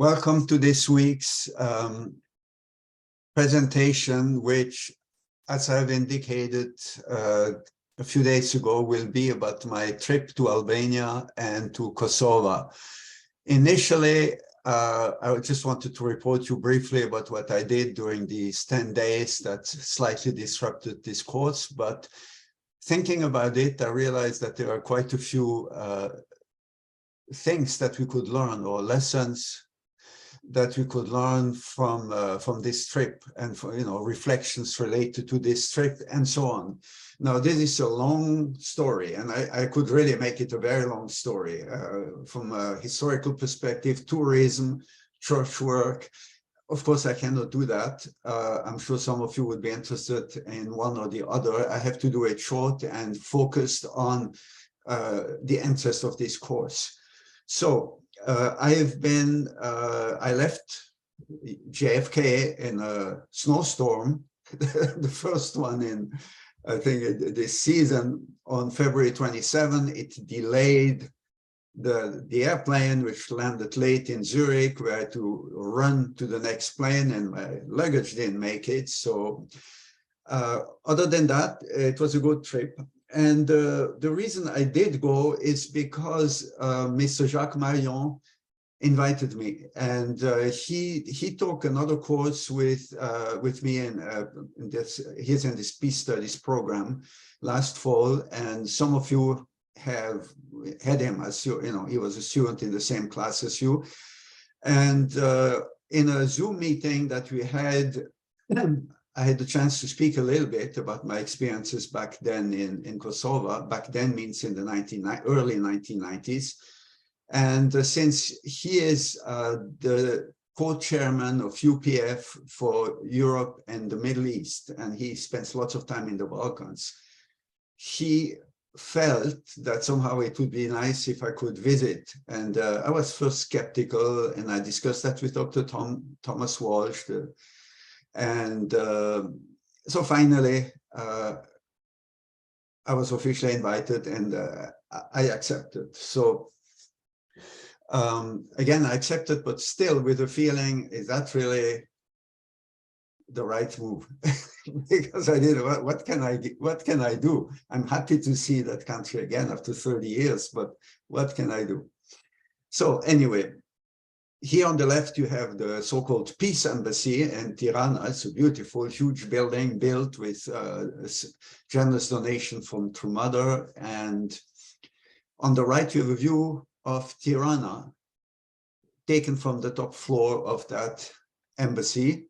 Welcome to this week's presentation, which, as I've indicated a few days ago, will be about my trip to Albania and to Kosova. Initially, I just wanted to report you briefly about what I did during these 10 days that slightly disrupted this course, but thinking about it, I realized that there are quite a few things that we could learn, or lessons that we could learn from this trip, and for, reflections related to this trip and so on. Now, this is a long story, and I could really make it a very long story from a historical perspective, tourism, church work. Of course, I cannot do that. I'm sure some of you would be interested in one or the other. I have to do it short and focused on the interest of this course. So I left JFK in a snowstorm, the first one in, I think, this season, on February 27. It delayed the airplane, which landed late in Zurich, where I had to run to the next plane, and my luggage didn't make it. So other than that, it was a good trip. And the reason I did go is because Mr. Jacques Marion invited me, and he took another course with me he's in this peace studies program last fall, and some of you have had him as he was a student in the same class as you. And in a Zoom meeting that we had, I had the chance to speak a little bit about my experiences back then in Kosova. Back then means in the early 1990s. And since he is the co-chairman of UPF for Europe and the Middle East, and he spends lots of time in the Balkans, he felt that somehow it would be nice if I could visit. And I was first skeptical, and I discussed that with Dr. Thomas Walsh, and so finally, I was officially invited, and I accepted. So again, I accepted, but still with the feeling, is that really the right move? Because I did, what can I do? I'm happy to see that country again after 30 years, but what can I do? So anyway, here on the left, you have the so-called Peace Embassy in Tirana. It's a beautiful, huge building built with generous donation from True Mother. And on the right, you have a view of Tirana, taken from the top floor of that embassy,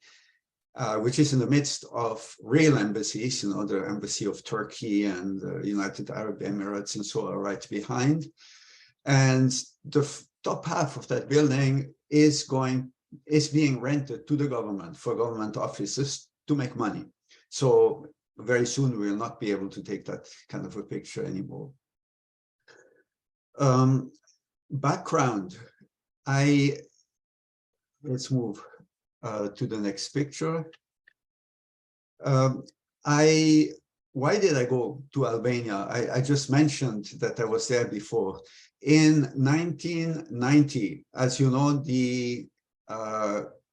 which is in the midst of real embassies, the embassy of Turkey and the United Arab Emirates and so on right behind. And the top half of that building is being rented to the government for government offices to make money. So very soon we will not be able to take that kind of a picture anymore. Background. Let's move to the next picture. Why did I go to Albania? I just mentioned that I was there before. In 1990, as you know, the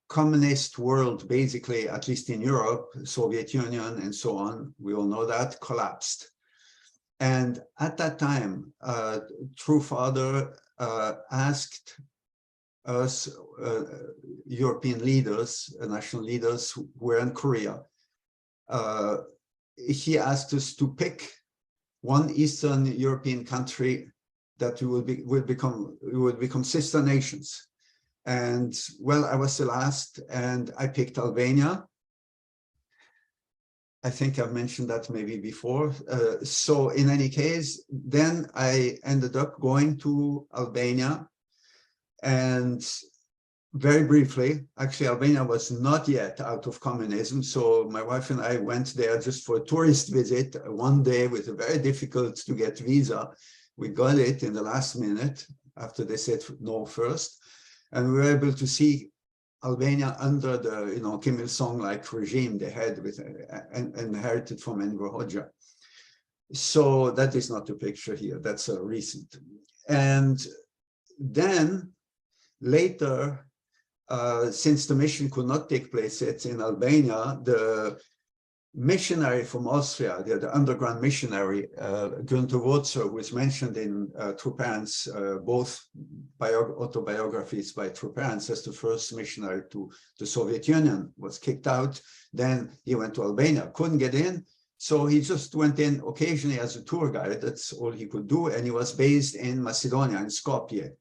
communist world, basically, at least in Europe, Soviet Union and so on, we all know that, collapsed. And at that time, True Father asked us, European leaders, national leaders who were in Korea, he asked us to pick one Eastern European country that would become sister nations. And well, I was the last, and I picked Albania. I think I've mentioned that maybe before. So in any case, then I ended up going to Albania, and very briefly, actually, Albania was not yet out of communism. So my wife and I went there just for a tourist visit one day with a very difficult to get visa. We got it in the last minute after they said no first. And we were able to see Albania under the Kim Il-sung-like regime they had inherited from Enver Hoxha. So that is not a picture here. That's a recent. And then later, since the mission could not take place yet in Albania, the missionary from Austria, the underground missionary, Günther Wurzer, who is mentioned in Trupan's both autobiographies by Trupan's as the first missionary to the Soviet Union, was kicked out. Then he went to Albania, couldn't get in. So he just went in occasionally as a tour guide. That's all he could do. And he was based in Macedonia, in Skopje.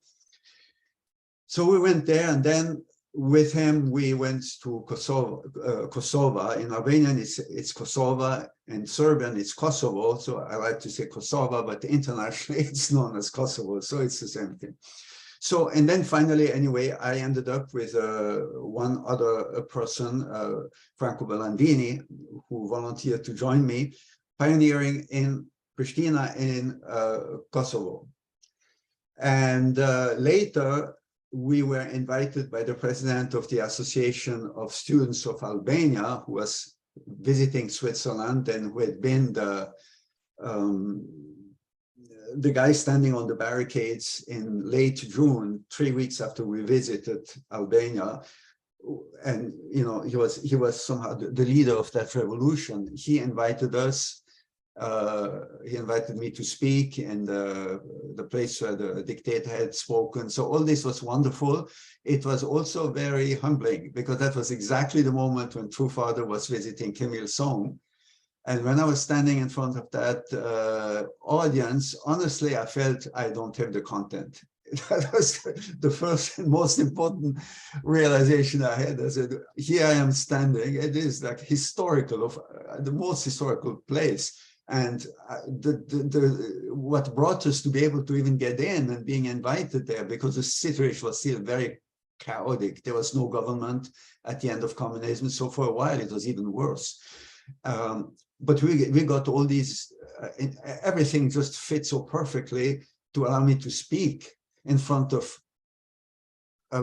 So we went there, and then with him, we went to Kosova. In Albanian, it's Kosova. In Serbian, it's Kosovo. So I like to say Kosova, but internationally, it's known as Kosovo. So it's the same thing. So, and then finally, anyway, I ended up with one other person, Franco Bellandini, who volunteered to join me, pioneering in Pristina in Kosovo. And later, we were invited by the president of the Association of Students of Albania, who was visiting Switzerland and who had been the guy standing on the barricades in late June, 3 weeks after we visited Albania. And he was somehow the leader of that revolution. He invited us. He invited me to speak in the place where the dictator had spoken. So all this was wonderful. It was also very humbling, because that was exactly the moment when True Father was visiting Kim Il-sung. And when I was standing in front of that audience, honestly, I felt I don't have the content. That was the first and most important realization I had. I said, here I am standing. It is like historical, of the most historical place. And what brought us to be able to even get in and being invited there, because the situation was still very chaotic. There was no government at the end of communism. So for a while, it was even worse. But we got all these, everything just fit so perfectly to allow me to speak in front of a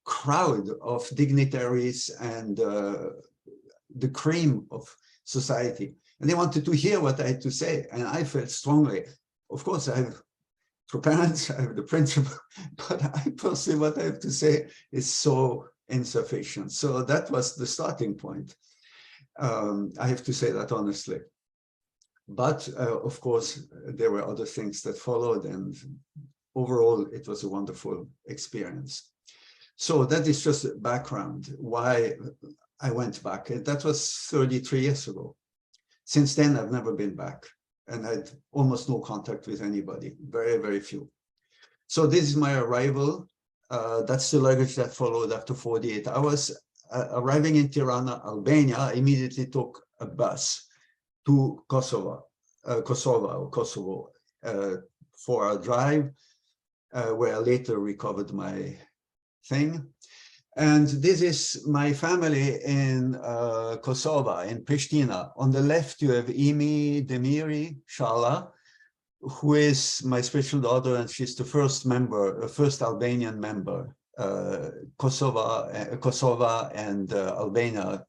crowd of dignitaries and the cream of society. And they wanted to hear what I had to say. And I felt strongly, of course, I have parents, I have the principle, but I personally, what I have to say is so insufficient. So that was the starting point. I have to say that honestly. But of course, there were other things that followed, and overall, it was a wonderful experience. So that is just background why I went back. That was 33 years ago. Since then, I've never been back, and I had almost no contact with anybody, very, very few. So this is my arrival. That's the luggage that followed after 48 hours. Arriving in Tirana, Albania, I immediately took a bus to Kosovo for a drive, where I later recovered my thing. And this is my family in Kosova, in Pristina. On the left, you have Imi Demiri Shala, who is my spiritual daughter, and she's the first member, first Albanian member. Kosova and Albania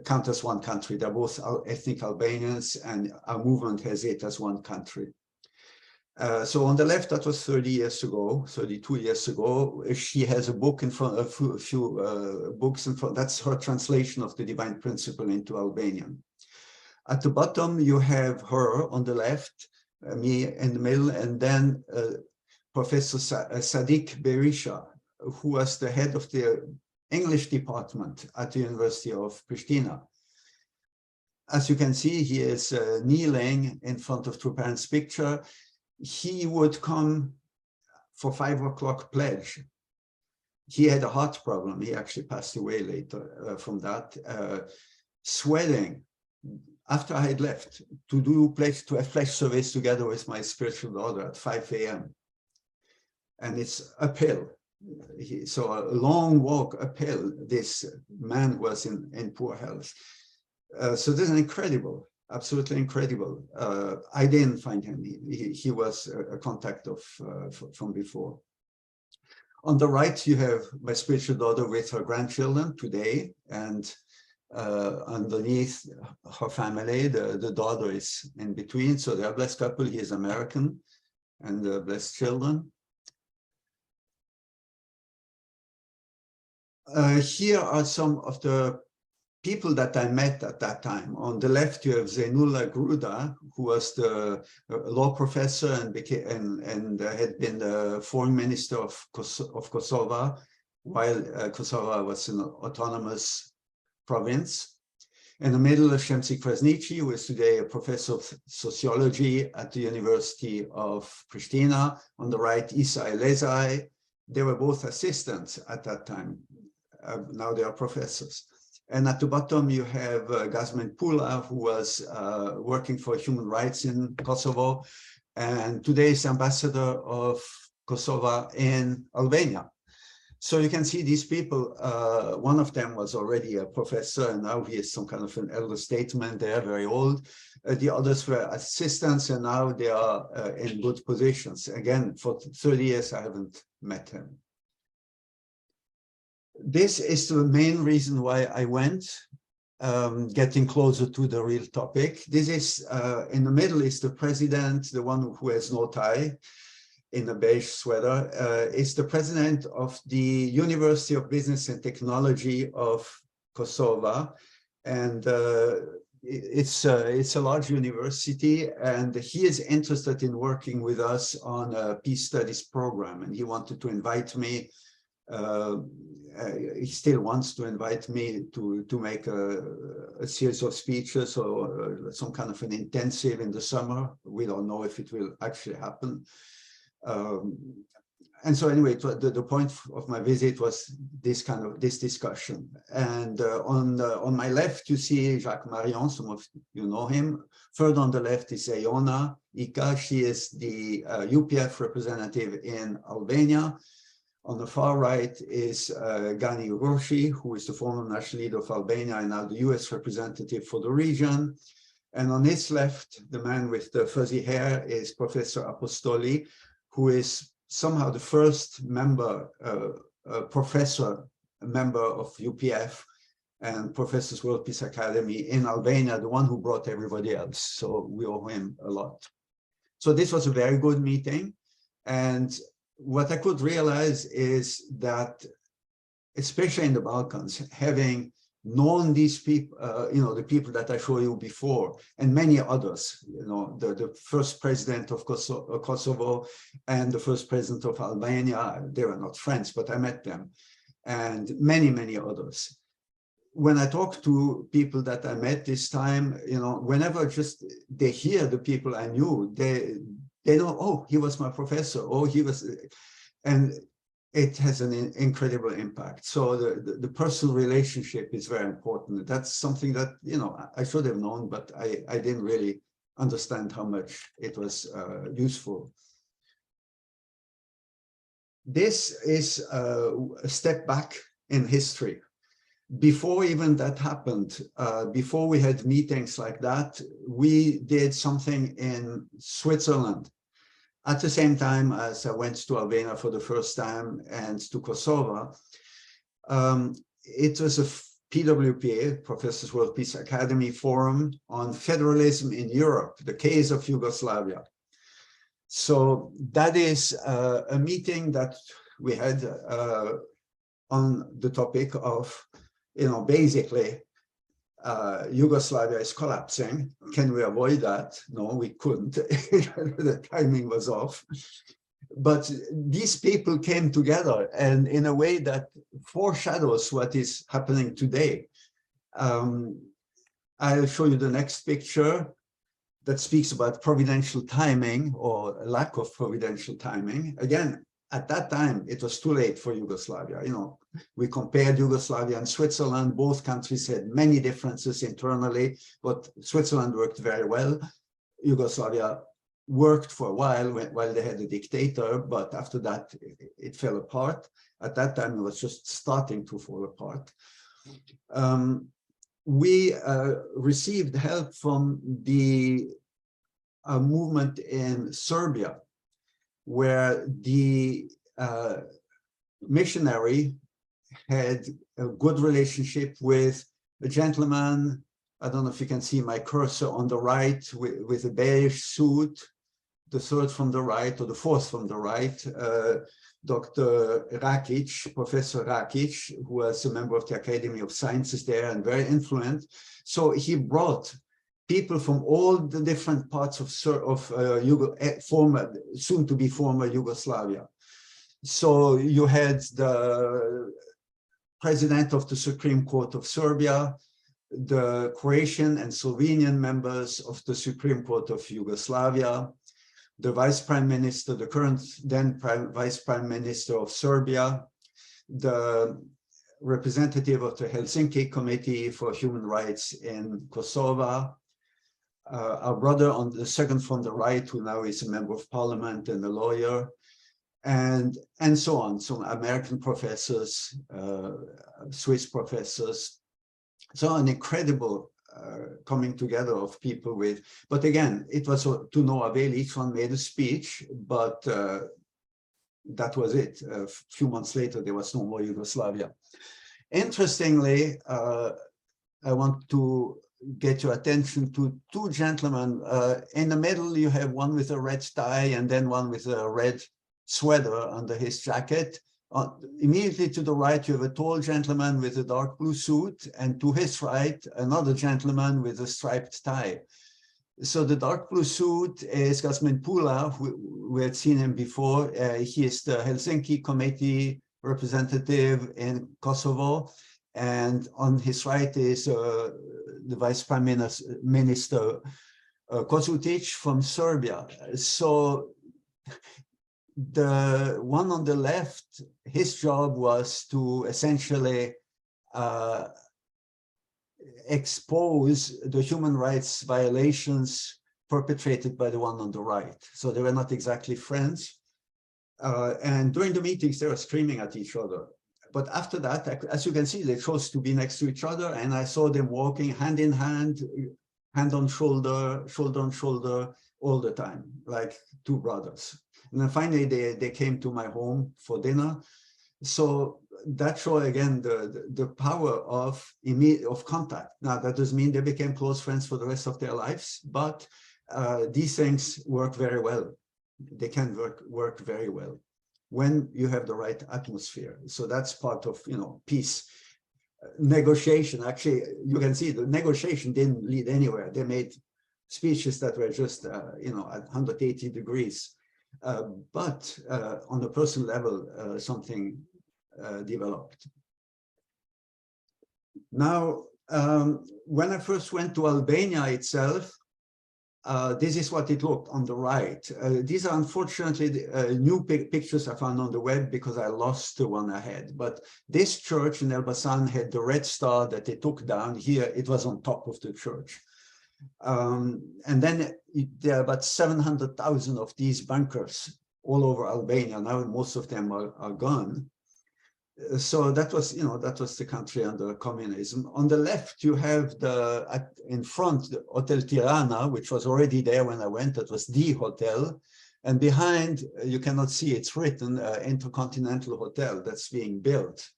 count as one country. They're both ethnic Albanians, and our movement has it as one country. So on the left, that was 30 years ago, 32 years ago. She has a book in front, a few books in front. That's her translation of the Divine Principle into Albanian. At the bottom, you have her on the left, me in the middle, and then Professor Sadiq Berisha, who was the head of the English department at the University of Pristina. As you can see, he is kneeling in front of Trupan's picture. He would come for 5 o'clock pledge. He had a heart problem. He actually passed away later from that. Sweating after I had left to do a pledge service together with my spiritual daughter at 5 a.m. And it's uphill. So a long walk uphill. This man was in poor health. So this is incredible. Absolutely incredible. I didn't find him. He was a contact of from before. On the right, you have my spiritual daughter with her grandchildren today, and underneath her family, the daughter is in between. So they're a blessed couple. He is American, and blessed children. Here are some of the people that I met at that time. On the left, you have Zeynullah Gruda, who was the law professor and became and had been the foreign minister of Kosovo, while Kosovo was an autonomous province. In the middle, Shemsi Krasniqi, who is today a professor of sociology at the University of Pristina. On the right, Isa Elezai. They were both assistants at that time. Now they are professors. And at the bottom, you have Gazmen Pula, who was working for human rights in Kosovo, and today is ambassador of Kosovo in Albania. So you can see these people, one of them was already a professor, and now he is some kind of an elder statesman. They are very old. The others were assistants, and now they are in good positions. Again, for 30 years, I haven't met him. This is the main reason why I went, getting closer to the real topic. This is, in the middle is the president, the one who has no tie, in a beige sweater, is the president of the University of Business and Technology of Kosova. And it's a large university, and he is interested in working with us on a peace studies program. And he wanted to invite me, he still wants to invite me to make a series of speeches or some kind of an intensive in the summer. We don't know if it will actually happen. And so anyway, the point of my visit was this discussion. And on my left, you see Jacques Marion, some of you know him. Further on the left is Iona Ika. She is the UPF representative in Albania. On the far right is Gani Roshi, who is the former national leader of Albania and now the US representative for the region. And on his left, the man with the fuzzy hair is Professor Apostoli, who is somehow the first member, professor, member of UPF and Professors World Peace Academy in Albania, the one who brought everybody else. So we owe him a lot. So this was a very good meeting. And what I could realize is that, especially in the Balkans, having known these people, the people that I showed you before, and many others, the first president of Kosovo and the first president of Albania, they were not friends, but I met them, and many, many others. When I talk to people that I met this time, whenever just they hear the people I knew, they know, oh, he was my professor, oh, he was, and it has an incredible impact. So the personal relationship is very important. That's something that, I should have known, but I didn't really understand how much it was useful. This is a step back in history. Before even that happened, before we had meetings like that, we did something in Switzerland. At the same time as I went to Albania for the first time and to Kosovo, it was a PWPA, Professors World Peace Academy Forum on Federalism in Europe, the case of Yugoslavia. So that is a meeting that we had on the topic of, basically, Yugoslavia is collapsing. Can we avoid that? No, we couldn't. The timing was off. But these people came together, and in a way that foreshadows what is happening today. I'll show you the next picture that speaks about providential timing or lack of providential timing. Again, at that time, it was too late for Yugoslavia. We compared Yugoslavia and Switzerland. Both countries had many differences internally, but Switzerland worked very well. Yugoslavia worked for a while they had a dictator, but after that, it fell apart. At that time, it was just starting to fall apart. We received help from the movement in Serbia, where the missionary had a good relationship with a gentleman. I don't know if you can see my cursor on the right with a beige suit, the third from the right or the fourth from the right, Dr. Rakic, Professor Rakic, who was a member of the Academy of Sciences there and very influential. So he brought people from all the different parts of former, soon to be former Yugoslavia. So you had the president of the Supreme Court of Serbia, the Croatian and Slovenian members of the Supreme Court of Yugoslavia, the vice prime minister, the current then vice prime minister of Serbia, the representative of the Helsinki Committee for Human Rights in Kosova, our brother on the second from the right, who now is a member of parliament and a lawyer, and so on. Some American professors, Swiss professors. So an incredible coming together of people with, but again, it was to no avail. Each one made a speech, but that was it. A few months later, there was no more Yugoslavia. Interestingly, I want to get your attention to two gentlemen. In the middle, you have one with a red tie and then one with a red sweater under his jacket. Immediately to the right, you have a tall gentleman with a dark blue suit, and to his right, another gentleman with a striped tie. So the dark blue suit is Gasmin Pula, we had seen him before. He is the Helsinki Committee representative in Kosovo, and on his right is the Vice Prime Minister Kosutic from Serbia. So the one on the left, his job was to essentially expose the human rights violations perpetrated by the one on the right. So they were not exactly friends. And during the meetings, they were screaming at each other. But after that, as you can see, they chose to be next to each other. And I saw them walking hand in hand, hand on shoulder, shoulder on shoulder, all the time, like two brothers. And then finally, they came to my home for dinner. So that showed again the power of contact. Now, that doesn't mean they became close friends for the rest of their lives, but these things work very well. They can work very well when you have the right atmosphere. So that's part of, peace. Negotiation, actually, you can see the negotiation didn't lead anywhere. They made speeches that were just, at 180 degrees. But on a personal level, something developed. Now, when I first went to Albania itself, this is what it looked on the right. These are unfortunately new pictures I found on the web because I lost the one I had. But this church in Elbasan had the red star that they took down. Here, it was on top of the church. And then there are about 700,000 of these bunkers all over Albania. Now most of them are gone. So that was, that was the country under communism. On the left, you have in front, the Hotel Tirana, which was already there when I went. That was the hotel. And behind, you cannot see, it's written Intercontinental Hotel that's being built.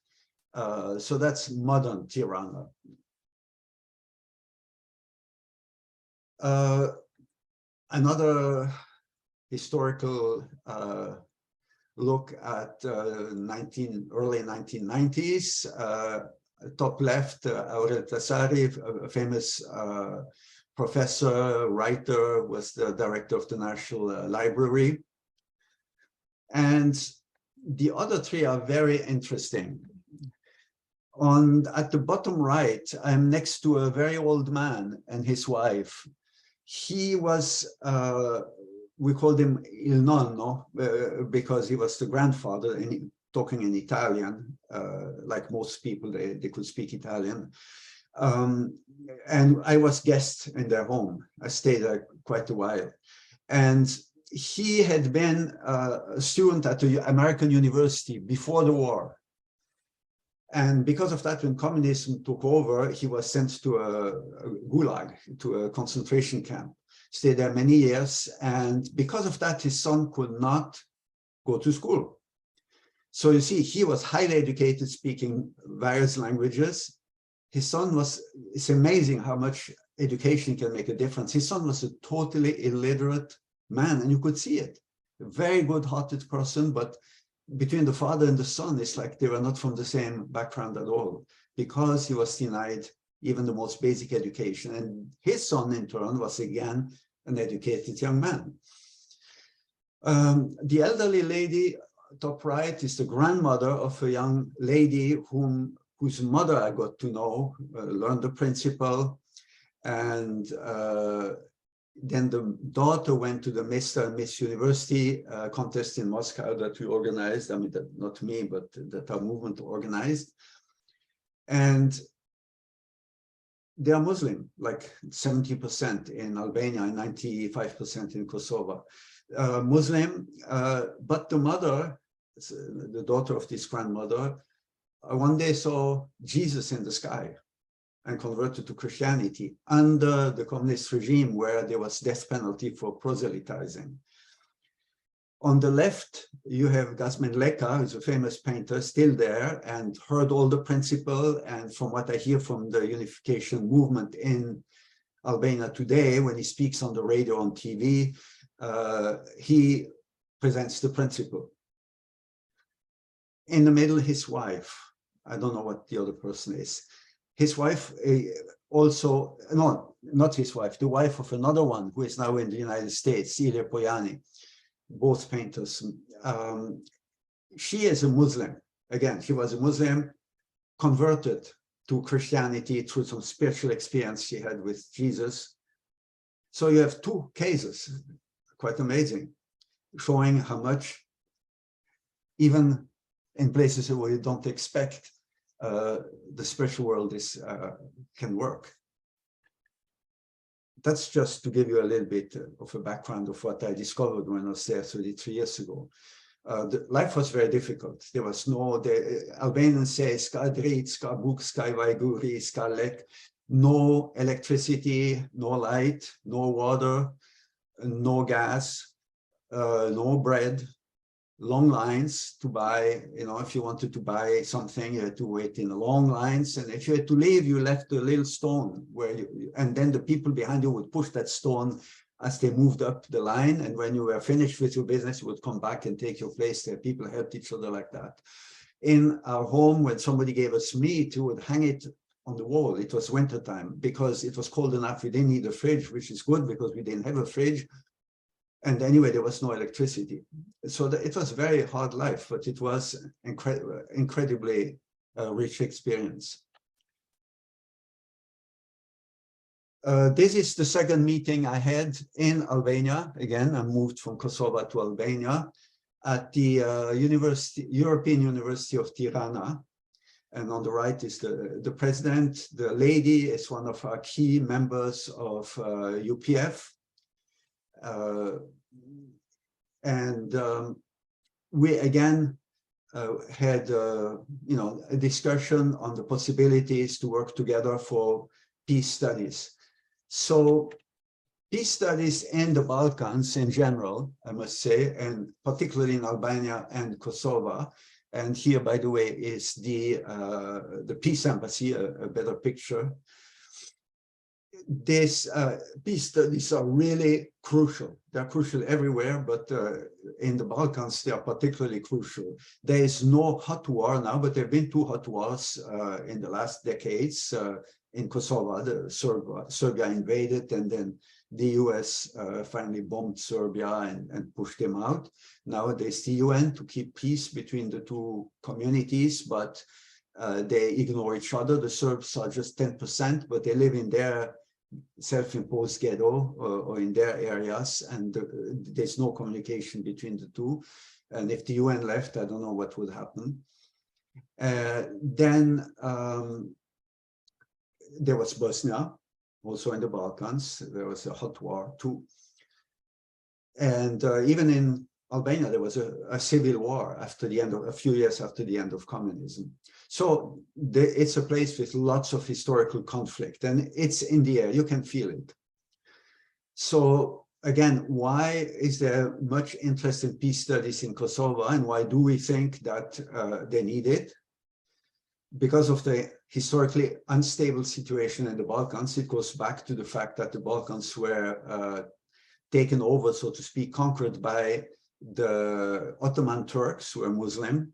So that's modern Tirana. Another historical look at early 1990s. Top left, Aurel Tasari, a famous professor, writer, was the director of the National Library. And the other three are very interesting. At the bottom right, I'm next to a very old man and his wife. He was, we called him Il Nonno, because he was the grandfather, and talking in Italian, like most people, they could speak Italian. And I was guest in their home. I stayed there quite a while. And he had been a student at the American University before the war. And because of that, when communism took over, he was sent to a gulag, to a concentration camp, stayed there many years. And because of that, his son could not go to school. So you see, he was highly educated, speaking various languages. His son it's amazing how much education can make a difference. His son was a totally illiterate man, and you could see it. A very good-hearted person, but between the father and the son, it's like they were not from the same background at all, because he was denied even the most basic education. And his son, in turn, was again an educated young man. The elderly lady, top right, is the grandmother of a young lady whose mother I got to know, learned the principle, and then the daughter went to the Mr. and Miss University contest in Moscow that we organized. I mean, not me, but that our movement organized. And they are Muslim, like 70% in Albania and 95% in Kosova. Muslim, but the mother, the daughter of this grandmother, one day saw Jesus in the sky and converted to Christianity under the communist regime, where there was death penalty for proselytizing. On the left, you have Gazmen Leka, who's a famous painter, still there, and heard all the principle. And from what I hear from the unification movement in Albania today, when he speaks on the radio, on TV, he presents the principle. In the middle, his wife. I don't know what the other person is. His wife also, no, not his wife, the wife of another one who is now in the United States, Ilya Poyani, both painters. She is a Muslim. Again, she was a Muslim, converted to Christianity through some spiritual experience she had with Jesus. So you have two cases, quite amazing, showing how much, even in places where you don't expect, the spiritual world can work. That's just to give you a little bit of a background of what I discovered when I was there 33 years ago. Life was very difficult. There was no, the Albanians say, ska drit, ska buk, ska vajguri, ska lek, no electricity, no light, no water, no gas, no bread, long lines to buy, you know, if you wanted to buy something, you had to wait in long lines. And if you had to leave, you left a little stone where you, and then the people behind you would push that stone as they moved up the line. And when you were finished with your business, you would come back and take your place there. People helped each other like that. In our home, when somebody gave us meat, you would hang it on the wall. It was wintertime because it was cold enough. We didn't need a fridge, which is good because we didn't have a fridge. And anyway, there was no electricity. So it was a very hard life, but it was incredibly rich experience. This is the second meeting I had in Albania. Again, I moved from Kosova to Albania at the European University of Tirana. And on the right is the president. The lady is one of our key members of UPF. We again had you know, a discussion on the possibilities to work together for peace studies. So peace studies in the Balkans in general, I must say, and particularly in Albania and Kosovo. And here, by the way, is the peace embassy, a better picture. These peace studies are really crucial. They're crucial everywhere, but in the Balkans, they are particularly crucial. There is no hot war now, but there have been two hot wars in the last decades. In Kosovo, Serbia invaded, and then the US finally bombed Serbia and pushed them out. Now there's the UN to keep peace between the two communities, but they ignore each other. The Serbs are just 10%, but they live in their self-imposed ghetto or in their areas, and there's no communication between the two. And if the UN left, I don't know what would happen. Then there was Bosnia, also in the Balkans. There was a hot war too. And even in Albania, there was a civil war after the end of, a few years after the end of communism. So it's a place with lots of historical conflict, and it's in the air, you can feel it. So again, why is there much interest in peace studies in Kosovo, and why do we think that they need it? Because of the historically unstable situation in the Balkans. It goes back to the fact that the Balkans were taken over, so to speak, conquered by the Ottoman Turks were Muslim.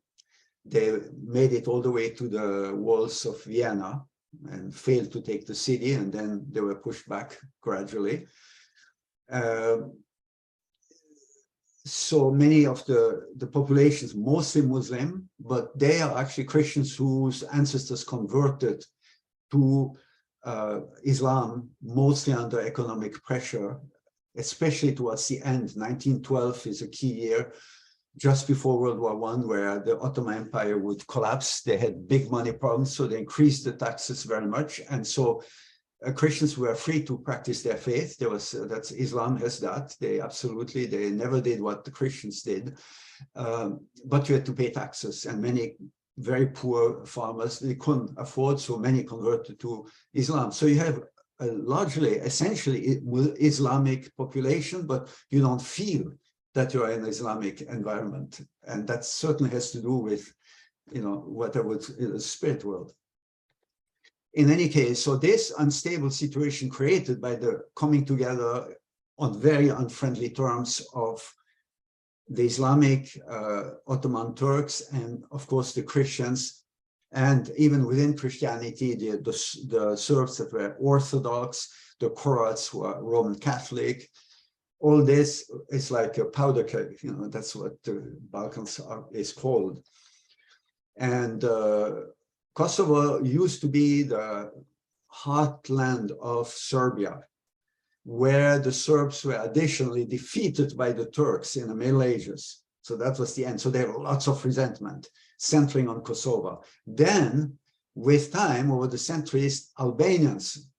They made it all the way to the walls of Vienna and failed to take the city, and then they were pushed back gradually. So many of the population is mostly Muslim, but they are actually Christians whose ancestors converted to Islam, mostly under economic pressure, especially towards the end. 1912 is a key year, just before World War I, where the Ottoman Empire would collapse. They had big money problems, so they increased the taxes very much. And so Christians were free to practice their faith. There was, that's Islam has that. They never did what the Christians did. But you had to pay taxes, and many very poor farmers, they couldn't afford, so many converted to Islam. So you have a largely, essentially Islamic population, but you don't feel that you're in an Islamic environment. And that certainly has to do with, what I would, spirit world. In any case, so this unstable situation created by the coming together on very unfriendly terms of the Islamic Ottoman Turks and, of course, the Christians, and even within Christianity, the Serbs that were Orthodox, the Croats who are Roman Catholic. All this is like a powder keg, that's what the Balkans is called. And Kosovo used to be the heartland of Serbia, where the Serbs were additionally defeated by the Turks in the Middle Ages. So that was the end. So there were lots of resentment centering on Kosovo. Then, with time, over the centuries, Albanians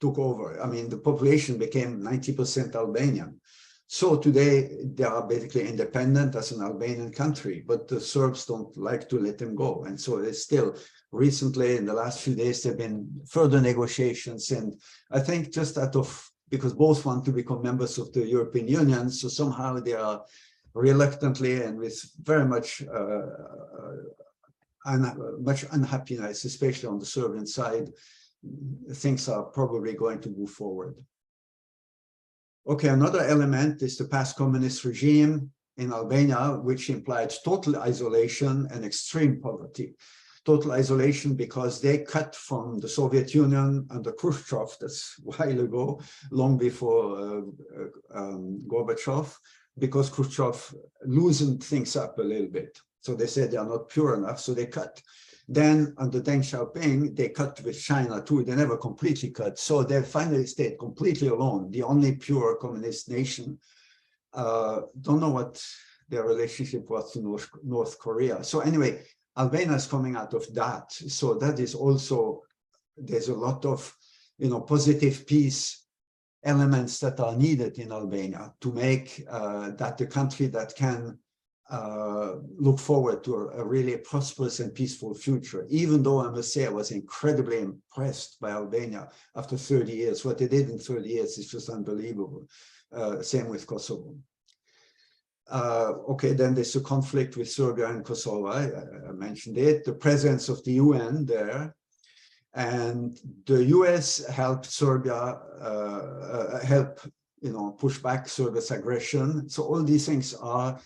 took over. I mean, the population became 90% Albanian. So today, they are basically independent as an Albanian country, but the Serbs don't like to let them go. And so it's still, recently, in the last few days, there have been further negotiations. And I think just because both want to become members of the European Union, so somehow they are reluctantly and with very much unhappiness, especially on the Serbian side, things are probably going to move forward. Okay, another element is the past communist regime in Albania, which implied total isolation and extreme poverty. Total isolation because they cut from the Soviet Union under Khrushchev, that's a while ago, long before Gorbachev, because Khrushchev loosened things up a little bit. So they said they are not pure enough, so they cut. Then under Deng Xiaoping, they cut with China too. They never completely cut. So they finally stayed completely alone, the only pure communist nation. Don't know what their relationship was to North Korea. So anyway, Albania is coming out of that. So that is also, there's a lot of, positive peace elements that are needed in Albania to make that the country that can look forward to a really prosperous and peaceful future. Even though I must say I was incredibly impressed by Albania after 30 years. What they did in 30 years is just unbelievable. Same with Kosovo. Okay, then there's a conflict with Serbia and Kosovo. I mentioned it. The presence of the UN there, and the US helped Serbia push back Serbia's aggression. So all these things are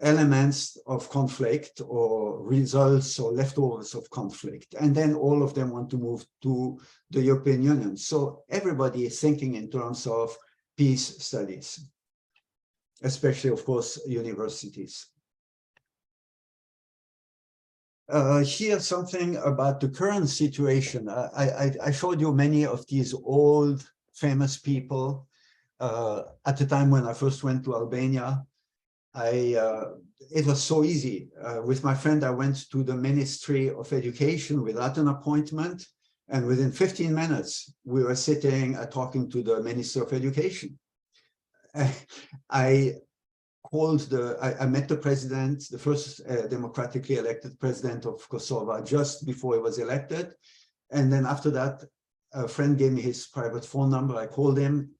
elements of conflict or results or leftovers of conflict. And then all of them want to move to the European Union. So everybody is thinking in terms of peace studies, especially, of course, universities. Here's something about the current situation. I showed you many of these old famous people. At the time when I first went to Albania, it was so easy. With my friend, I went to the Ministry of Education without an appointment. And within 15 minutes, we were sitting talking to the Minister of Education. I met the president, the first democratically elected president of Kosova, just before he was elected. And then after that, a friend gave me his private phone number. I called him,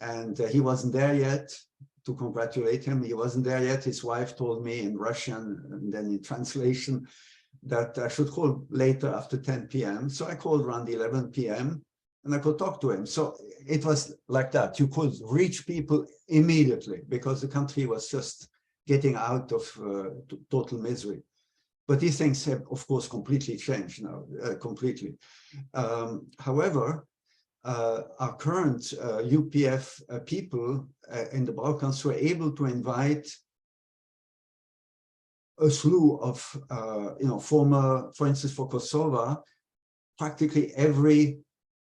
and he wasn't there yet to congratulate him. He wasn't there yet. His wife told me in Russian, and then in translation, that I should call later after 10 p.m. So I called around 11 p.m. and I could talk to him. So it was like that. You could reach people immediately because the country was just getting out of total misery. But these things have, of course, completely changed now, completely. However, our current UPF people in the Balkans were able to invite a slew of, former, for instance, for Kosova, practically every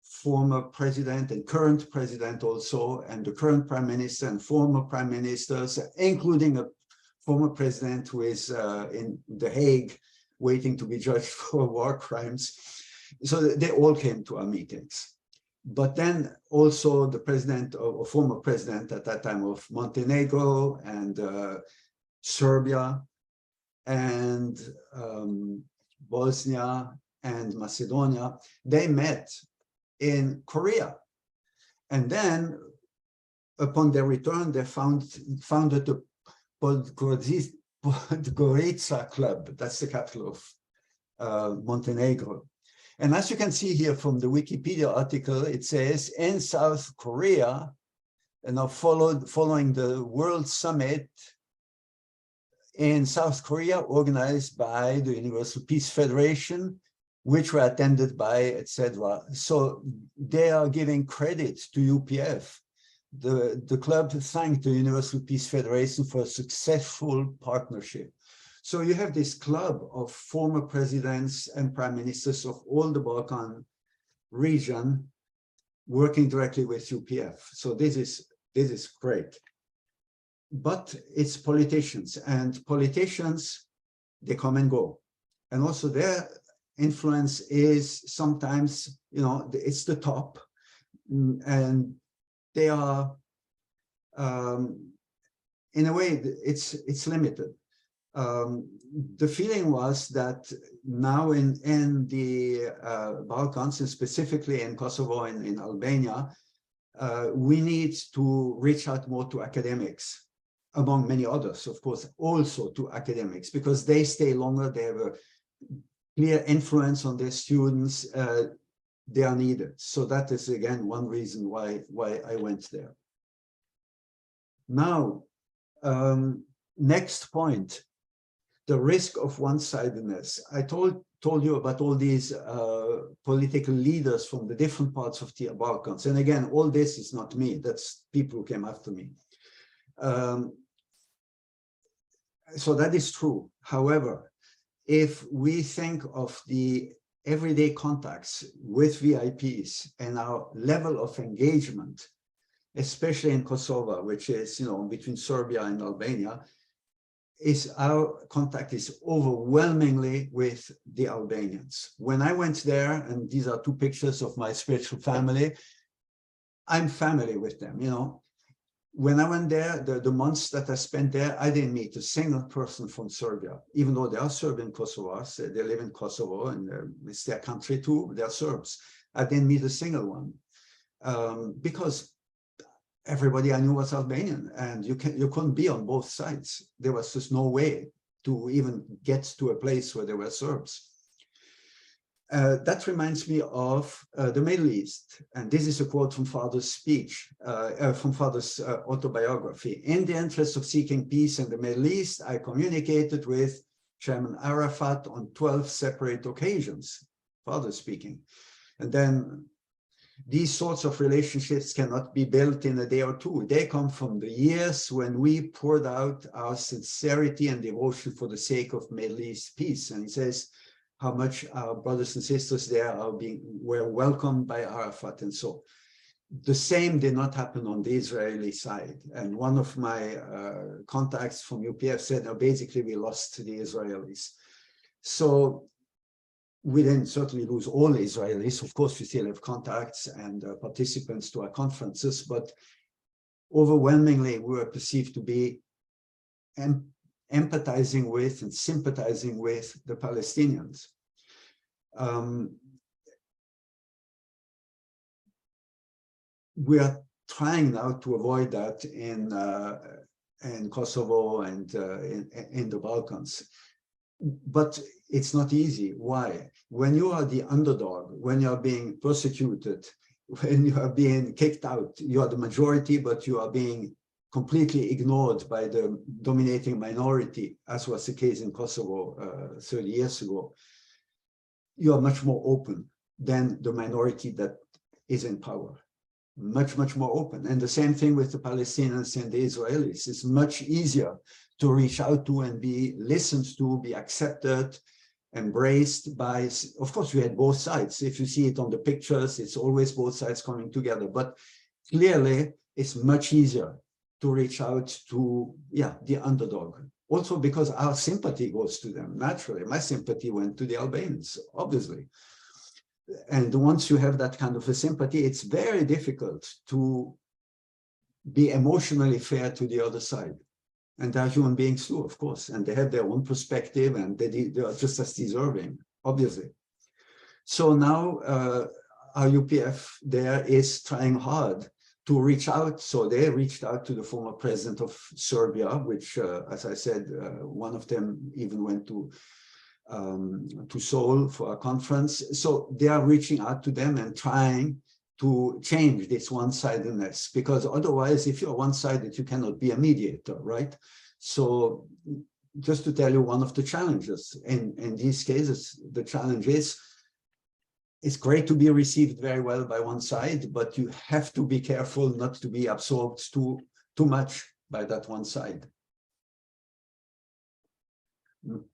former president and current president also, and the current prime minister and former prime ministers, including a former president who is in The Hague waiting to be judged for war crimes. So they all came to our meetings. But then also the president, or former president at that time, of Montenegro and Serbia and Bosnia and Macedonia, they met in Korea. And then upon their return, they founded the Podgorica Club. That's the capital of Montenegro. And as you can see here from the Wikipedia article, it says in South Korea, and now following the World Summit in South Korea, organized by the Universal Peace Federation, which were attended by, etc. So they are giving credit to UPF. The club thanked the Universal Peace Federation for a successful partnership. So you have this club of former presidents and prime ministers of all the Balkan region working directly with UPF. So this is great. But it's politicians, and politicians, they come and go. And also their influence is sometimes, it's the top, and they are, in a way, it's limited. The feeling was that now in the Balkans, and specifically in Kosovo and in Albania, we need to reach out more to academics, among many others, of course, also to academics, because they stay longer, they have a clear influence on their students, they are needed. So that is, again, one reason why I went there. Now, next point, the risk of one-sidedness. I told you about all these political leaders from the different parts of the Balkans. And again, all this is not me, that's people who came after me. So that is true. However, if we think of the everyday contacts with VIPs and our level of engagement, especially in Kosovo, which is, between Serbia and Albania, our contact is overwhelmingly with the Albanians. When I went there, and these are two pictures of my spiritual family, I'm family with them, When I went there, the months that I spent there, I didn't meet a single person from Serbia, even though they are Serbian Kosovars, they live in Kosovo, and it's their country too, they're Serbs. I didn't meet a single one, because everybody I knew was Albanian, and you couldn't be on both sides. There was just no way to even get to a place where there were Serbs. That reminds me of the Middle East, and this is a quote from Father's speech, from Father's autobiography. In the interest of seeking peace in the Middle East, I communicated with Chairman Arafat on 12 separate occasions, Father speaking. And then these sorts of relationships cannot be built in a day or two. They come from the years when we poured out our sincerity and devotion for the sake of Middle East peace. And he says how much our brothers and sisters there were welcomed by Arafat, and so. The same did not happen on the Israeli side. And one of my contacts from UPF said, no, basically we lost to the Israelis. So we didn't certainly lose all Israelis. Of course, we still have contacts and participants to our conferences, but overwhelmingly we were perceived to be empathizing with and sympathizing with the Palestinians. We are trying now to avoid that in Kosovo and in the Balkans. But it's not easy. Why? When you are the underdog, when you are being persecuted, when you are being kicked out, you are the majority, but you are being completely ignored by the dominating minority, as was the case in Kosovo 30 years ago, you are much more open than the minority that is in power. Much, much more open. And the same thing with the Palestinians and the Israelis. It's much easier to reach out to and be listened to, be accepted, embraced by, of course, we had both sides. If you see it on the pictures, it's always both sides coming together. But clearly, it's much easier to reach out to, the underdog. Also because our sympathy goes to them, naturally. My sympathy went to the Albanians, obviously. And once you have that kind of a sympathy, it's very difficult to be emotionally fair to the other side. And they're human beings too, of course, and they have their own perspective, and they are just as deserving, obviously. So now our UPF there is trying hard to reach out. So they reached out to the former president of Serbia, which, as I said, one of them even went to Seoul for a conference. So they are reaching out to them and trying to change this one-sidedness, because otherwise, if you're one-sided, you cannot be a mediator, right? So just to tell you one of the challenges in these cases, the challenge is, it's great to be received very well by one side, but you have to be careful not to be absorbed too much by that one side.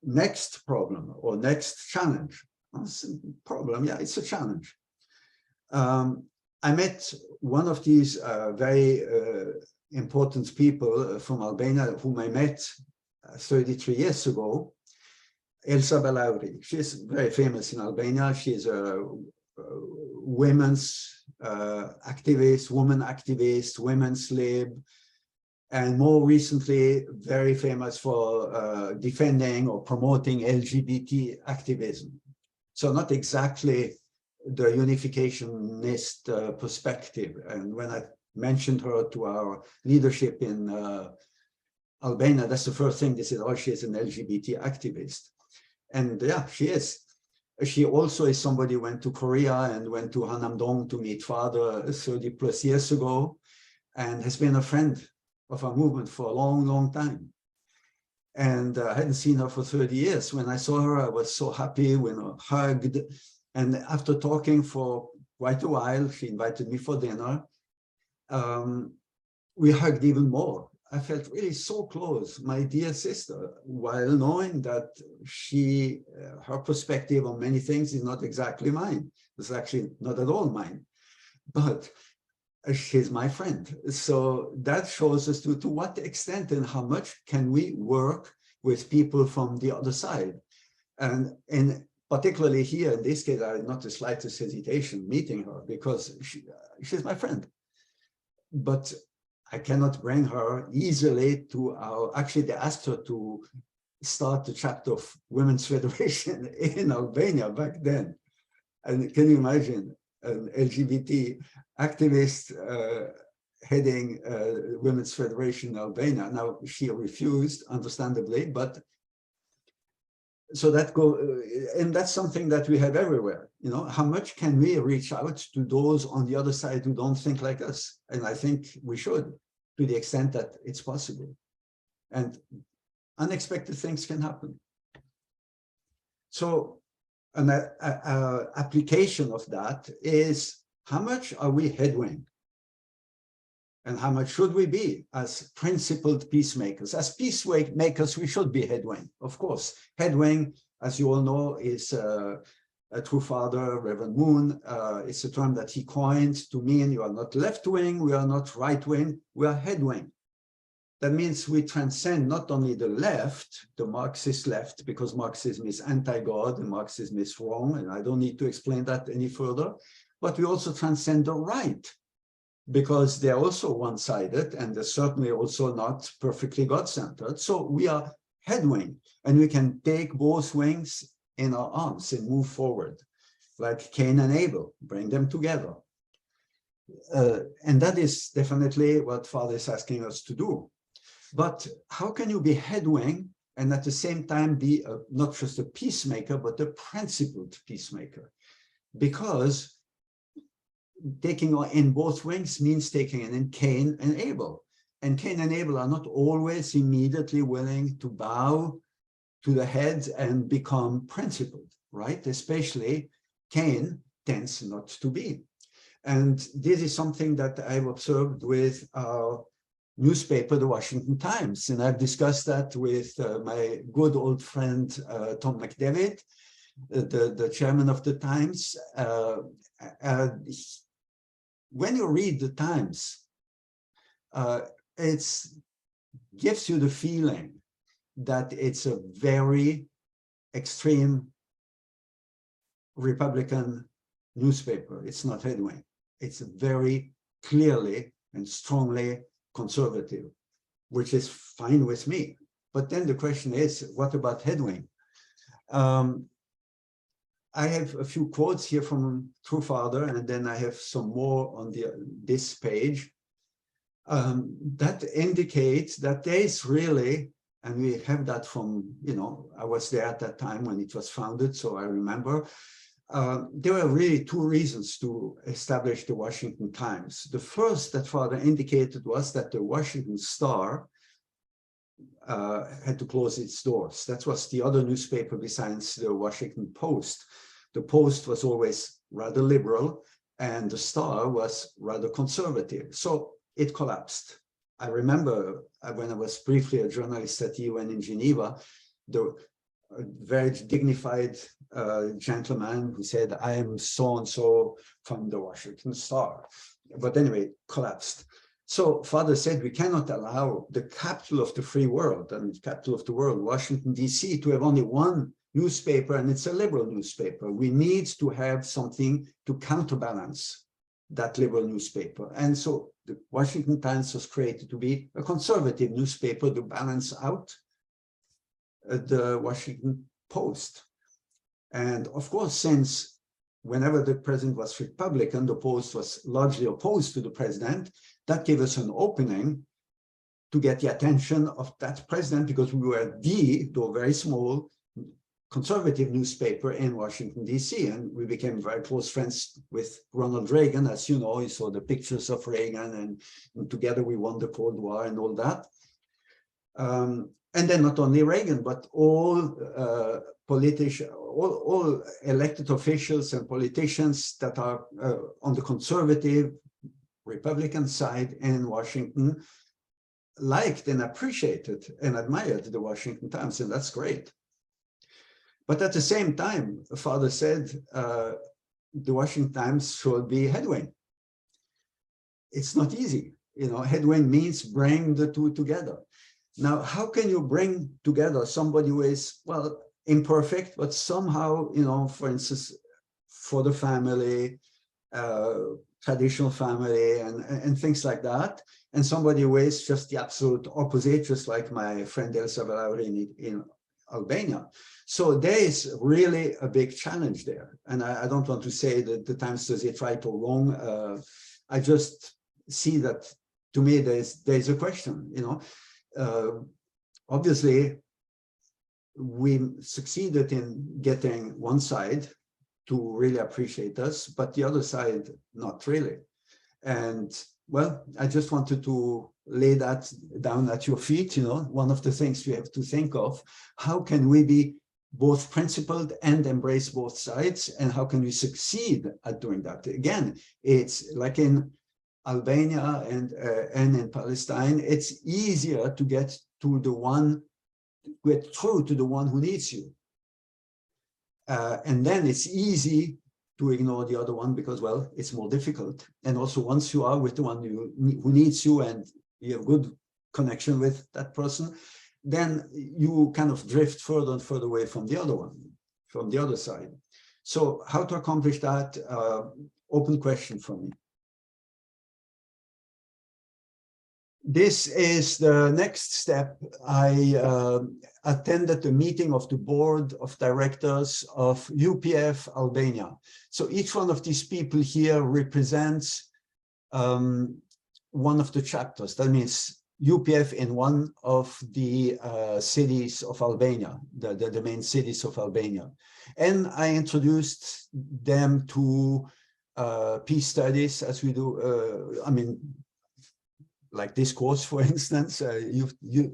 Next problem or next challenge. Problem, yeah, it's a challenge. I met one of these very important people from Albania, whom I met 33 years ago, Elsa Balauri. She's very famous in Albania. She's a women's activist, woman activist, women's lib, and more recently, very famous for defending or promoting LGBT activism. So not exactly the unificationist perspective. And when I mentioned her to our leadership in Albania, that's the first thing they said, oh, she is an LGBT activist. And yeah, she is. She also is somebody who went to Korea and went to Hanamdong to meet father 30 plus years ago, and has been a friend of our movement for a long, long time. And I hadn't seen her for 30 years. When I saw her, I was so happy, when I hugged. And after talking for quite a while, she invited me for dinner. We hugged even more. I felt really so close, my dear sister, while knowing that her perspective on many things is not exactly mine. It's actually not at all mine, but she's my friend. So that shows us to what extent and how much can we work with people from the other side. And particularly here, in this case, I had not the slightest hesitation meeting her, because she's my friend. But I cannot bring her easily to actually they asked her to start the chapter of Women's Federation in Albania back then. And can you imagine an LGBT activist heading Women's Federation in Albania? Now, she refused, understandably, but so and that's something that we have everywhere. You know, how much can we reach out to those on the other side who don't think like us? And I think we should, to the extent that it's possible. And unexpected things can happen. So an application of that is, how much are we headwaying? And how much should we be as principled peacemakers? As peacemakers, we should be headwaying, of course. Headwaying, as you all know, is a true father, Reverend Moon. It's a term that he coined to mean you are not left-wing, we are not right-wing, we are headwaying. That means we transcend not only the left, the Marxist left, because Marxism is anti-God and Marxism is wrong, and I don't need to explain that any further, but we also transcend the right, because they're also one-sided and they're certainly also not perfectly God-centered. So we are headwing, and we can take both wings in our arms and move forward, like Cain and Abel, bring them together. And that is definitely what Father is asking us to do. But how can you be headwing and at the same time be not just a peacemaker, but a principled peacemaker? Because taking in both wings means taking in Cain and Abel. and Cain and Abel are not always immediately willing to bow to the head and become principled, right? Especially Cain tends not to be. And this is something that I've observed with our newspaper, the Washington Times. And I've discussed that with my good old friend, Tom McDavid, the chairman of the Times. When you read the Times, it gives you the feeling that it's a very extreme Republican newspaper. It's not headwing. It's very clearly and strongly conservative, which is fine with me. But then the question is, what about headwing? I have a few quotes here from True Father, and then I have some more on this page that indicates that there is really, and we have that from, I was there at that time when it was founded, so I remember, there were really two reasons to establish the Washington Times. The first that Father indicated was that the Washington Star had to close its doors. That was the other newspaper besides the Washington Post. The Post was always rather liberal, and the Star was rather conservative. So it collapsed. I remember when I was briefly a journalist at UN in Geneva, the very dignified gentleman who said, I am so-and-so from the Washington Star. But anyway, collapsed. So Father said, we cannot allow the capital of the free world, and capital of the world, Washington, D.C., to have only one newspaper, and it's a liberal newspaper. We need to have something to counterbalance that liberal newspaper. And so the Washington Times was created to be a conservative newspaper to balance out the Washington Post. And of course, since whenever the president was Republican, the Post was largely opposed to the president, that gave us an opening to get the attention of that president, because we were though very small, conservative newspaper in Washington, D.C. And we became very close friends with Ronald Reagan. As you know, you saw the pictures of Reagan, and together we won the Cold War and all that. And then not only Reagan, but all politicians, all elected officials and politicians that are on the conservative Republican side in Washington liked and appreciated and admired the Washington Times, and that's great. But at the same time, Father said the Washington Times should be headwing. It's not easy. Headwing means bring the two together. Now, how can you bring together somebody who is, well, imperfect, but somehow, for instance, for the family, traditional family, and things like that, and somebody who is just the absolute opposite, just like my friend Elsa Valauri in Albania. So there is really a big challenge there. And I don't want to say that the Times does it right or wrong. I just see that, to me, there's a question, obviously, we succeeded in getting one side to really appreciate us, but the other side, not really. And well, I just wanted to lay that down at your feet. One of the things we have to think of, how can we be both principled and embrace both sides, and how can we succeed at doing that? Again, it's like in Albania and in Palestine, it's easier to get through to the one who needs you. And then it's easy to ignore the other one because, well, it's more difficult. And also, once you are with the one who needs you and you have good connection with that person, then you kind of drift further and further away from the other one, from the other side. So how to accomplish that? Open question for me. This is the next step. I attended the meeting of the board of directors of UPF Albania. So each one of these people here represents one of the chapters. That means UPF in one of the cities of Albania, the main cities of Albania. And I introduced them to peace studies, as we do, like this course, for instance,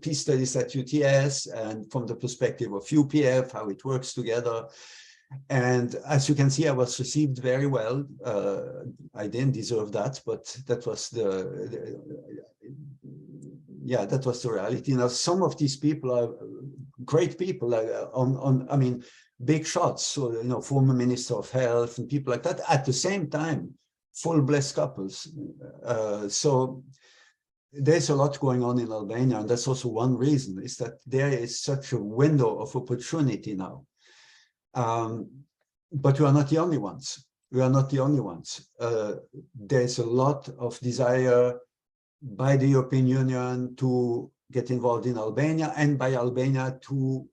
peace studies at UTS, and from the perspective of UPF, how it works together. And as you can see, I was received very well. I didn't deserve that, but that was yeah, that was the reality. Now, some of these people are great people, I mean, big shots. So, you know, former Minister of Health and people like that. At the same time, full blessed couples. So there's a lot going on in Albania, and that's also one reason, is that there is such a window of opportunity now. But we are not the only ones. We are not the only ones. There's a lot of desire by the European Union to get involved in Albania, and by Albania to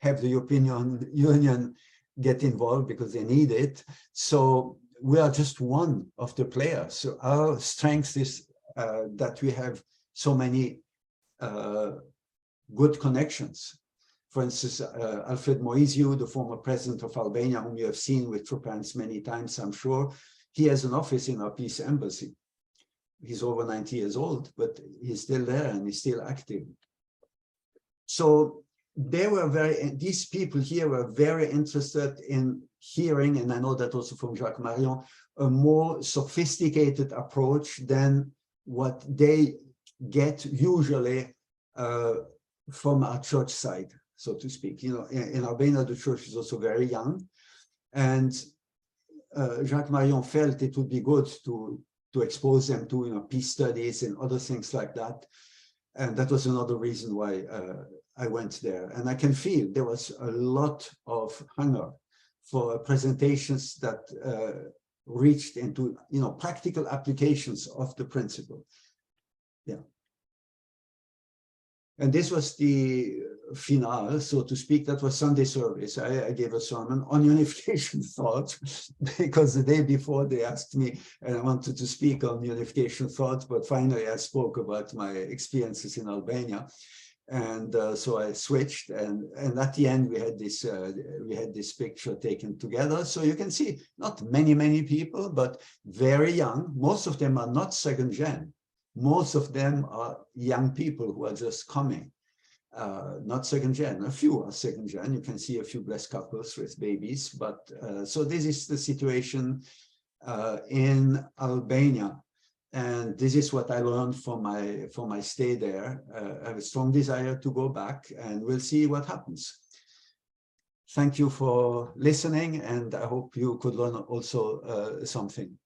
have the European Union get involved because they need it. So we are just one of the players. So our strength is that we have so many good connections. For instance, Alfred Moisiu, the former president of Albania, whom you have seen with Trupans many times, I'm sure, he has an office in our peace embassy. He's over 90 years old, but he's still there and he's still active. So they were these people here were very interested in hearing, and I know that also from Jacques Marion, a more sophisticated approach than what they get usually from our church side, so to speak. You know, in Albania, the church is also very young, and Jacques Marion felt it would be good to expose them to, you know, peace studies and other things like that. And that was another reason why I went there. And I can feel there was a lot of hunger for presentations that reached into, you know, practical applications of the principle. Yeah. And this was the finale, so to speak. That was Sunday service. I gave a sermon on unification thought, because the day before they asked me, and I wanted to speak on unification thought, but finally I spoke about my experiences in Albania. And so I switched, and at the end we had this picture taken together. So you can see not many people, but very young. Most of them are not second gen. Most of them are young people who are just coming, not second gen. A few are second gen. You can see a few blessed couples with babies. But so this is the situation in Albania, and this is what I learned from my stay there. I have a strong desire to go back, and we'll see what happens. Thank you for listening, and I hope you could learn also something.